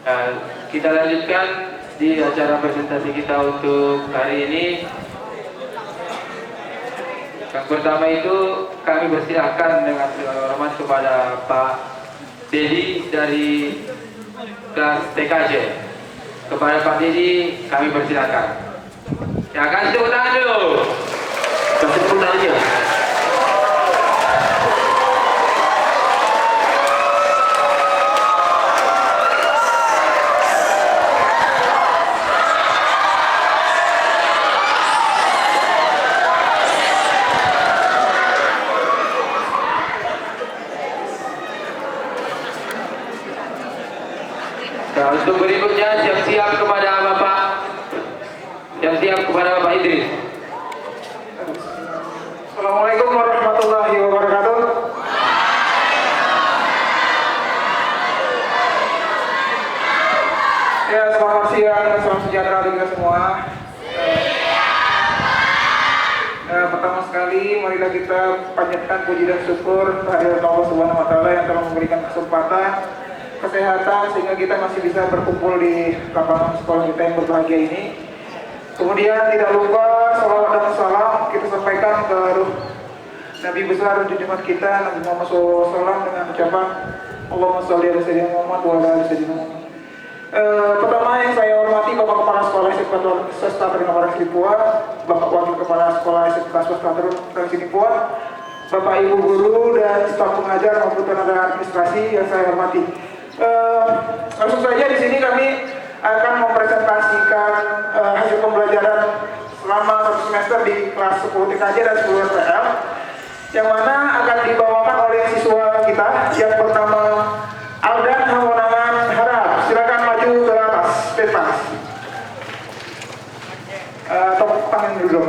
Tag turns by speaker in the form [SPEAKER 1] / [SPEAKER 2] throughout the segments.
[SPEAKER 1] Nah, kita lanjutkan di acara presentasi kita untuk hari ini. Yang pertama itu kami persilahkan dengan segala hormat kepada Pak Dedi dari kelas TKJ. Kepada Pak Dedi kami persilahkan. Ya kan, tepuk tangan dulu. Kasih tepuk tangan aja. Nah, untuk berikutnya siap-siap kepada Bapak, siap-siap kepada Bapak Idris.
[SPEAKER 2] Assalamualaikum warahmatullahi wabarakatuh. Ya, selamat siang, salam sejahtera bagi kita semua. Pertama sekali, marilah kita panjatkan puji dan syukur kehadirat Allah Subhanahu Wa Taala yang telah memberikan kesempatan, kesehatan sehingga kita masih bisa berkumpul di lapangan sekolah kita yang berbahagia ini. Kemudian tidak lupa salawat dan salam kita sampaikan ke ruh Nabi besar junjungan kita Nabi Muhammad SAW dengan ucapan Allahumma sholli ala sayyidina Muhammad wa ala ali sayyidina Muhammad. Pertama yang saya hormati Bapak Kepala Sekolah SMK Swasta Teringabarang Sinipuan, Bapak Wakil Kepala Sekolah SMK Swasta Teringabarang Sinipuan, Bapak Ibu guru dan staf pengajar maupun tenaga administrasi yang saya hormati. Langsung saja di sini kami akan mempresentasikan hasil pembelajaran selama satu semester di kelas 10 TKJ dan 10 RPL yang mana akan dibawakan oleh siswa kita yang bernama Aldan Hamonangan Harap. Silakan maju ke atas pentas tepuk tangan dulu.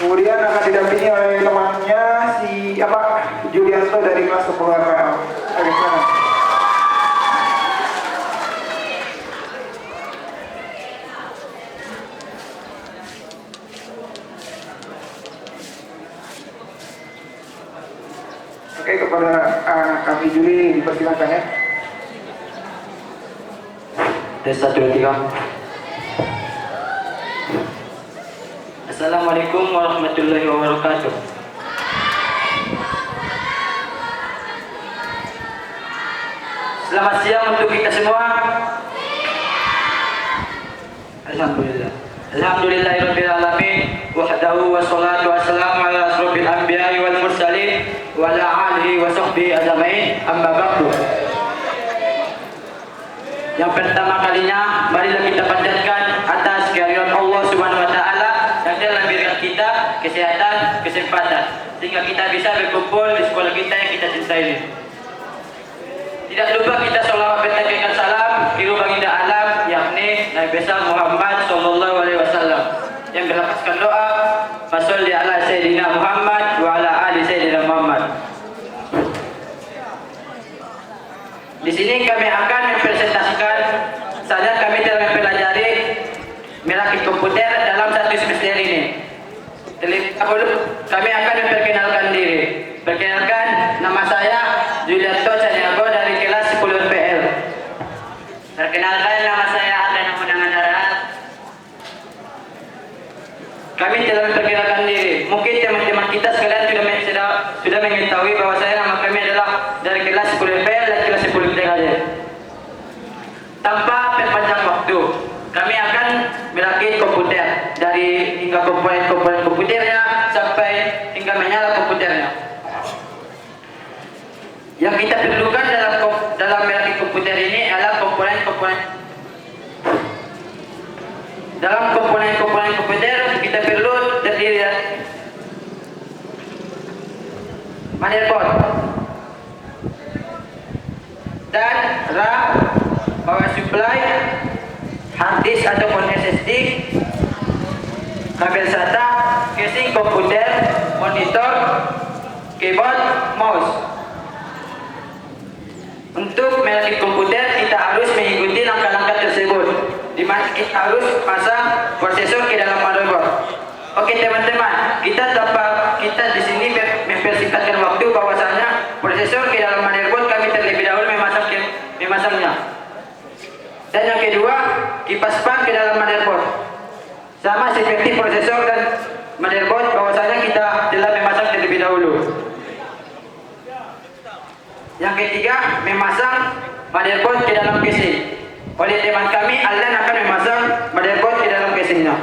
[SPEAKER 2] Kemudian akan didampingi oleh temannya si Julianto dari kelas 10 RPL. Oke, silakan. Oke, kepada kami Juli dipersilakan ya.
[SPEAKER 3] Tes 1, 2, 3. Assalamualaikum warahmatullahi wabarakatuh. Selamat siang untuk kita semua. Alhamdulillah. Alhamdulillahirabbil alamin wahdahu wassalatu wassalamu ala asrofil anbiya'i wal mursalin wa ala alihi wa sahbihi ajmain, amma ba'du. Yang pertama kalinya marilah kita panjatkan atas kehadiran Allah Subhanahu wa taala yang telah memberikan kita kesehatan, kesempatan sehingga kita bisa berkumpul di sekolah kita yang kita cintai ini. Tidak lupa kita sholawat bertakikan salam kiru baginda alam yakni Nabi besar Muhammad sallallahu alaihi wasallam yang berlapaskan doa fasholli ala sayyidina Muhammad wa ala ali sayyidina Muhammad. Di sini kami akan mempresentasikan saja kami telah mempelajari merakit komputer dalam satu semester ini. Terlebih dahulu kami akan memperkenalkan diri. Perkenalkan, nama saya Julianto Caniago dari kelas 10 RPL. Perkenalkan, nama saya Aldan Hamonangan Harap. Kami telah memperkenalkan diri. Mungkin teman-teman kita sekalian sudah mengetahui bahwa nama kami adalah dari kelas 10 RPL dan kelas 10 TKJ. Tanpa perpanjang waktu, kami akan merakit komputer dari hingga komponen-komponen komputernya sampai hingga menyala komputernya. Yang kita perlukan dalam merakit komputer ini adalah komponen-komponen. Dalam komponen-komponen komputer kita perlu terdiri dari motherboard dan RAM, power supply, hard disk ataupun SSD, kabel SATA, casing komputer, monitor, keyboard, mouse. Untuk merakit komputer kita harus mengikuti langkah-langkah tersebut, di mana kita harus pasang prosesor ke dalam motherboard. Oke teman-teman, kita di sini mempersingkatkan waktu bahwasanya prosesor ke dalam motherboard kami terlebih dahulu memasangnya. Dan yang kedua, kipas fan ke dalam motherboard. Sama seperti prosesor dan motherboard, bahwasanya kita telah memasang terlebih dahulu. Yang ketiga, memasang motherboard ke dalam casing. Oleh teman kami, Aldan akan memasang motherboard ke dalam casingnya.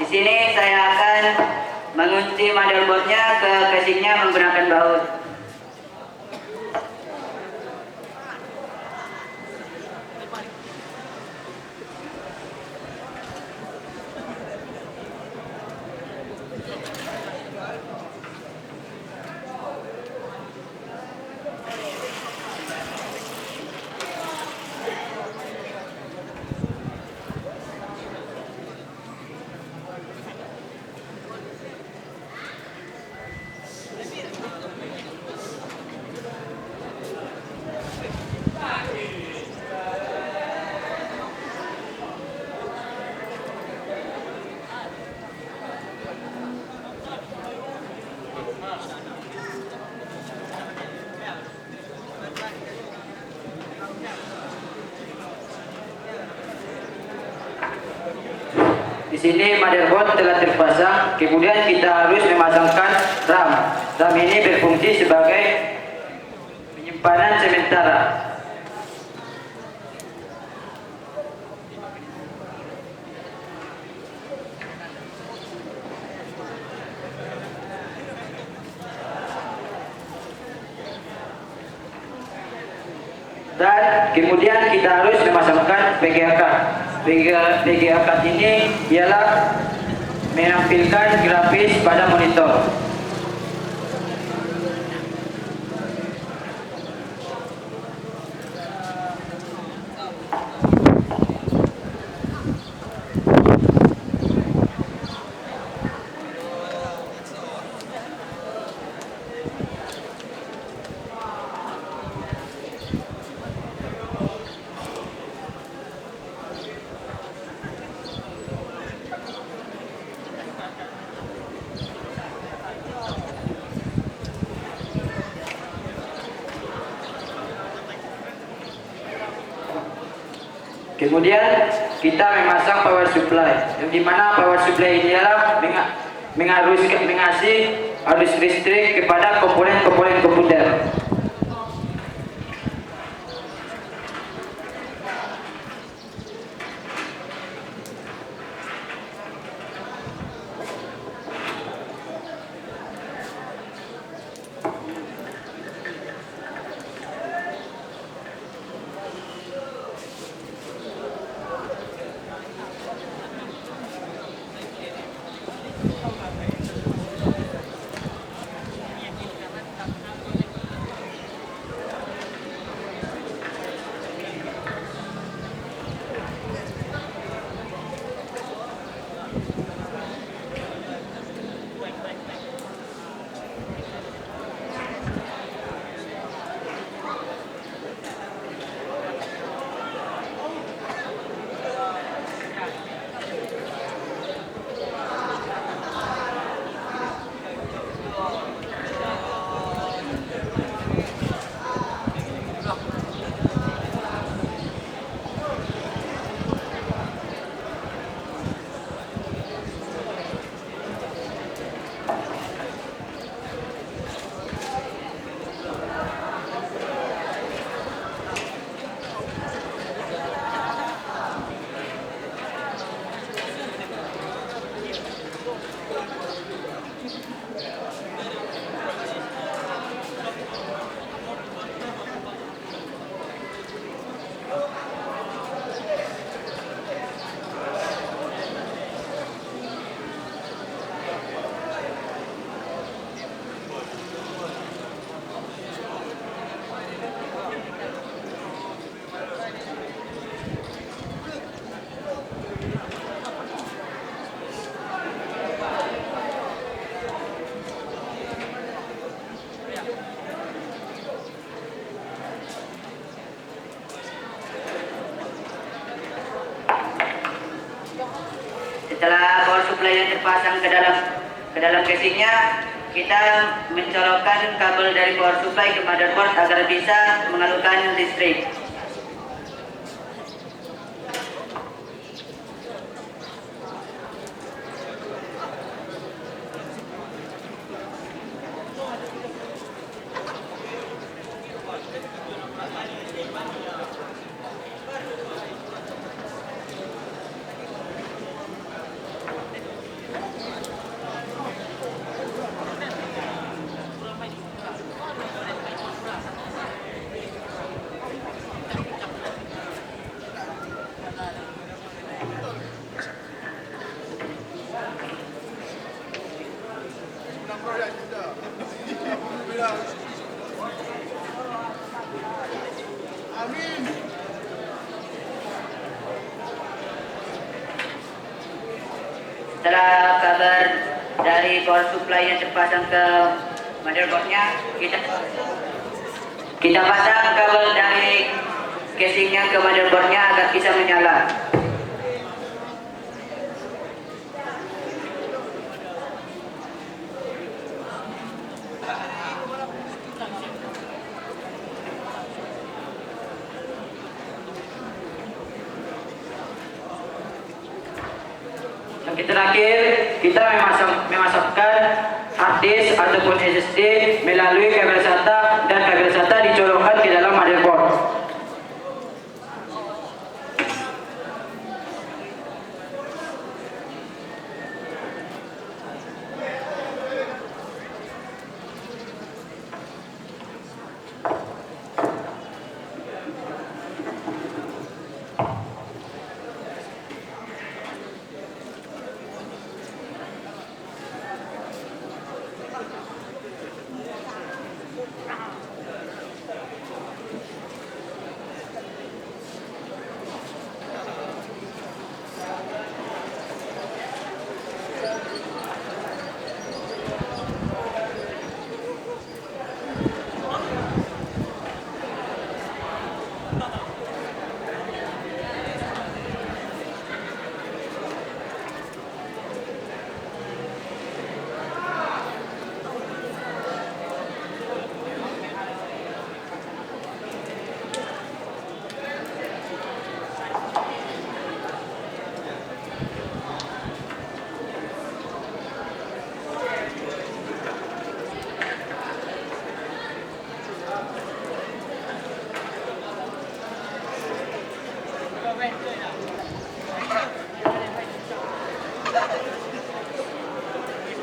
[SPEAKER 3] Di sini saya akan mengunci motherboardnya ke casingnya menggunakan baut. Di sini motherboard telah terpasang, kemudian kita harus memasangkan RAM. RAM ini berfungsi sebagai penyimpanan sementara. Dan kemudian kita harus memasangkan VGA card. VGA card ini ialah menampilkan grafis pada monitor. Kemudian kita memasang power supply, yang dimana power supply ini adalah mengasih arus listrik kepada komponen-komponen komputer. Setelah power supply yang terpasang ke dalam casingnya, kita mencolokkan kabel dari power supply ke motherboard agar bisa mengalirkan listrik. Setelah kabel dari power supply yang terpasang ke motherboardnya, kita pasang kabel dari casingnya ke motherboardnya agar bisa menyala. Yang terakhir, kita memasukkan hard disk ataupun SSD melalui kabel SATA, dan kabel SATA dicolokkan ke dalam motherboard.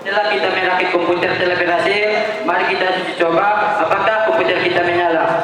[SPEAKER 3] Setelah kita merakit komputer telah berhasil, mari kita uji coba apakah komputer kita menyala.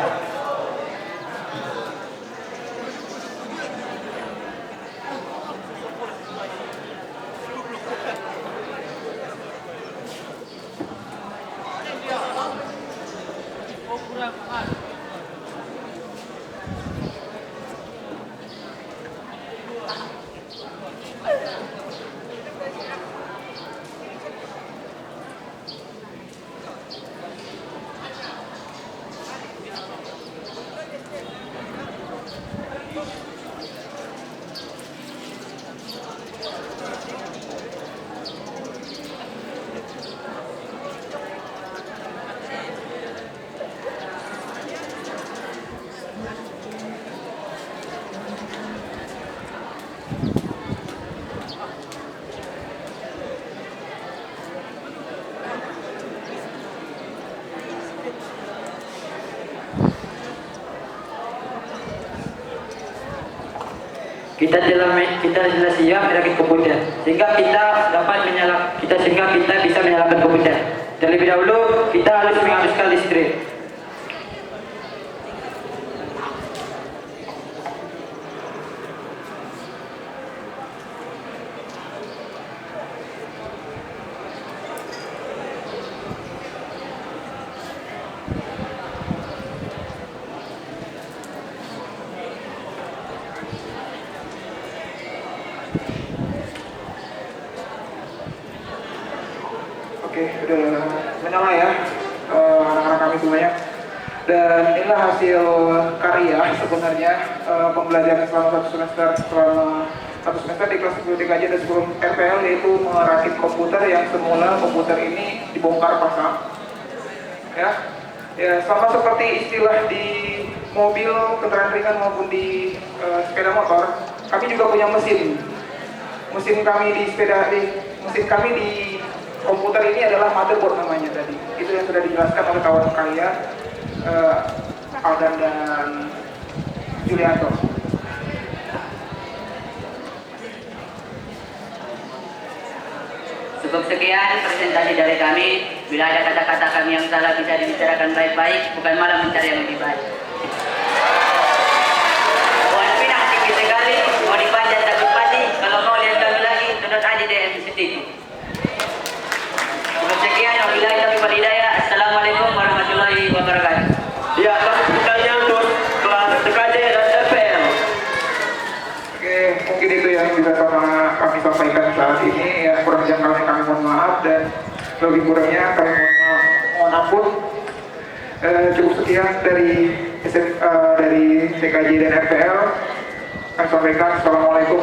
[SPEAKER 3] Kita telah siap merakit komputer sehingga kita bisa menyalakan komputer. Terlebih dahulu kita harus menghabiskan listrik.
[SPEAKER 2] Oke, udah menyala ya anak-anak kami semuanya. Dan inilah hasil karya sebenarnya pembelajaran selama satu semester di kelas 10 TKJ dan 10 RPL, yaitu merakit komputer yang semula komputer ini dibongkar pasang. Ya, sama seperti istilah di mobil, kendaraan ringan maupun di sepeda motor, kami juga punya mesin. Mesin kami di komputer ini adalah motherboard namanya tadi. Itu yang sudah dijelaskan oleh kawan kalian, Aldan dan Julianto.
[SPEAKER 3] Cukup sekian presentasi dari kami. Bila ada kata-kata kami yang salah bisa dibicarakan baik-baik, bukan malah mencari yang lebih baik. Buat pinang tinggi sekali, mau dipanjat takut mati. Kalau mau lihat kami lagi, download aja di MCTV. Cukup sekian, wabillahi taufiq wal hidayah. Assalamualaikum warahmatullahi wabarakatuh.
[SPEAKER 4] Ya, kelas pertanyaan untuk kelas TKJ dan RPL.
[SPEAKER 2] Oke, mungkin itu yang bisa kami sampaikan saat ini. Ya, kurang jangkauannya kami mohon maaf, dan lebih kurangnya kami mohon ampun. Cukup sekian dari TKJ dan RPL. Kami sampaikan. Assalamualaikum